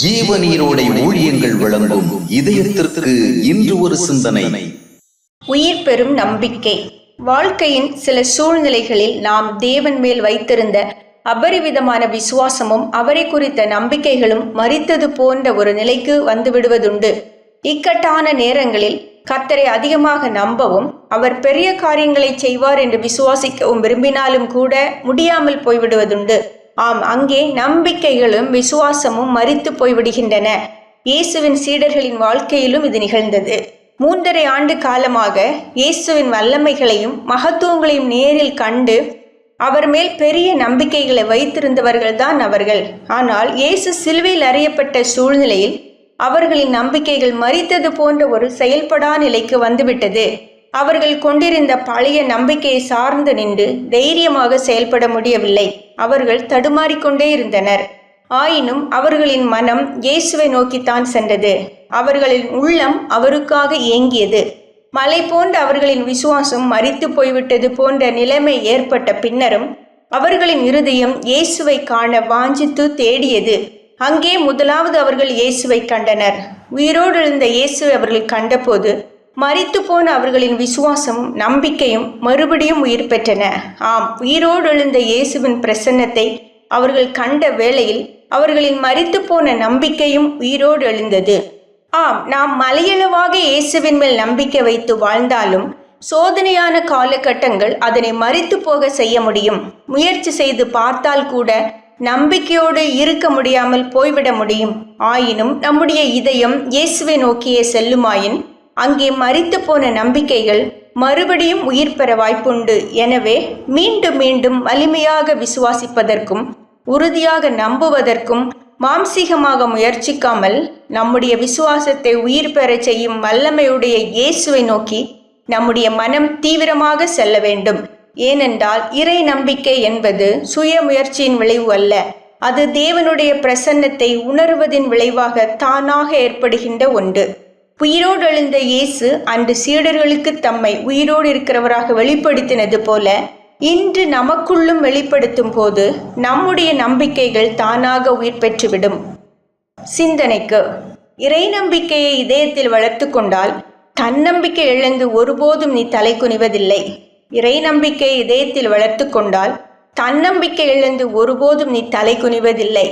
ஜீவநீரோடை ஊழியங்கள் வழங்கும் இதயத்திற்கு இன்று ஒரு சிந்தனை. உயிர் பெறும் நம்பிக்கை. வாழ்க்கையின் சில சூழ்நிலைகளில் நாம் தேவன் மேல் வைத்திருந்த அபரிவிதமான விசுவாசமும் அவரை குறித்த நம்பிக்கைகளும் மரித்தது போன்ற ஒரு நிலைக்கு வந்துவிடுவதுண்டு. இக்கட்டான நேரங்களில் கர்த்தரை அதிகமாக நம்பவும் அவர் பெரிய காரியங்களை செய்வார் என்று விசுவாசிக்கவும் விரும்பினாலும் கூட முடியாமல் போய்விடுவதுண்டு. ஆம், அங்கே நம்பிக்கைகளும் விசுவாசமும் மரித்து போய்விடுகின்றன. இயேசுவின் சீடர்களின் வாழ்க்கையிலும் இது நிகழ்ந்தது. 3½ ஆண்டு காலமாக இயேசுவின் வல்லமைகளையும் மகத்துவங்களையும் நேரில் கண்டு அவர் மேல் பெரிய நம்பிக்கைகளை வைத்திருந்தவர்கள்தான் அவர்கள். ஆனால் இயேசு சிலுவையில் அறையப்பட்ட சூழ்நிலையில் அவர்களின் நம்பிக்கைகள் மரித்தது போன்ற ஒரு செயல்படா நிலைக்கு வந்துவிட்டது. அவர்கள் கொண்டிருந்த பழைய நம்பிக்கையை சார்ந்து நின்று தைரியமாக செயல்பட முடியவில்லை. அவர்கள் தடுமாறிக்கொண்டே இருந்தனர். ஆயினும் அவர்களின் மனம் இயேசுவை நோக்கித்தான் சென்றது. அவர்களின் உள்ளம் அவருக்காக ஏங்கியது. மலை போன்ற அவர்களின் விசுவாசம் மரித்து போய்விட்டது போன்ற நிலைமை ஏற்பட்ட பின்னரும் அவர்களின் இருதயம் இயேசுவை காண வாஞ்சித்து தேடியது. அங்கே முதலாவது அவர்கள் இயேசுவை கண்டனர். உயிரோடு எழுந்த இயேசுவை அவர்கள் கண்டபோது மரித்து போன அவர்களின் விசுவாசமும் நம்பிக்கையும் மறுபடியும் உயிர் பெற்றன. ஆம், உயிரோடு எழுந்த இயேசுவின் பிரசன்னத்தை அவர்கள் கண்ட வேளையில் அவர்களின் மரித்து போன நம்பிக்கையும் உயிரோடு எழுந்தது. ஆம், நாம் மலையளவாக இயேசுவின் மேல் நம்பிக்கை வைத்து வாழ்ந்தாலும் சோதனையான காலகட்டங்கள் அதனை மரித்து போக செய்ய முடியும். முயற்சி செய்து பார்த்தால் கூட நம்பிக்கையோடு இருக்க முடியாமல் போய்விட முடியும். ஆயினும் நம்முடைய இதயம் இயேசுவை நோக்கியே செல்லுமாயின் அங்கே மரித்து போன நம்பிக்கைகள் மறுபடியும் உயிர் பெற வாய்ப்புண்டு. எனவே மீண்டும் மீண்டும் வலிமையாக விசுவாசிப்பதற்கும் உறுதியாக நம்புவதற்கும் மாம்சீகமாக முயற்சிக்காமல் நம்முடைய விசுவாசத்தை உயிர் பெற செய்யும் வல்லமையுடைய இயேசுவை நோக்கி நம்முடைய மனம் தீவிரமாக செல்ல வேண்டும். ஏனென்றால் இறை நம்பிக்கை என்பது சுய முயற்சியின் விளைவு அல்ல. அது தேவனுடைய பிரசன்னத்தை உணர்வதின் விளைவாக தானாக ஏற்படுகின்ற ஒன்று. உயிரோடு எழுந்த இயேசு அன்று சீடர்களுக்கு தம்மை உயிரோடு இருக்கிறவராக வெளிப்படுத்தினது போல இன்று நமக்குள்ளும் வெளிப்படுத்தும் போது நம்முடைய நம்பிக்கைகள் தானாக உயிர் பெற்றுவிடும். சிந்தனைக்கு, இறை நம்பிக்கையை இதயத்தில் வளர்த்து கொண்டால் தன்னம்பிக்கை இழந்து ஒருபோதும் நீ தலை குனிவதில்லை. இறை நம்பிக்கையை இதயத்தில் வளர்த்து கொண்டால் தன்னம்பிக்கை இழந்து ஒருபோதும் நீ தலை குனிவதில்லை.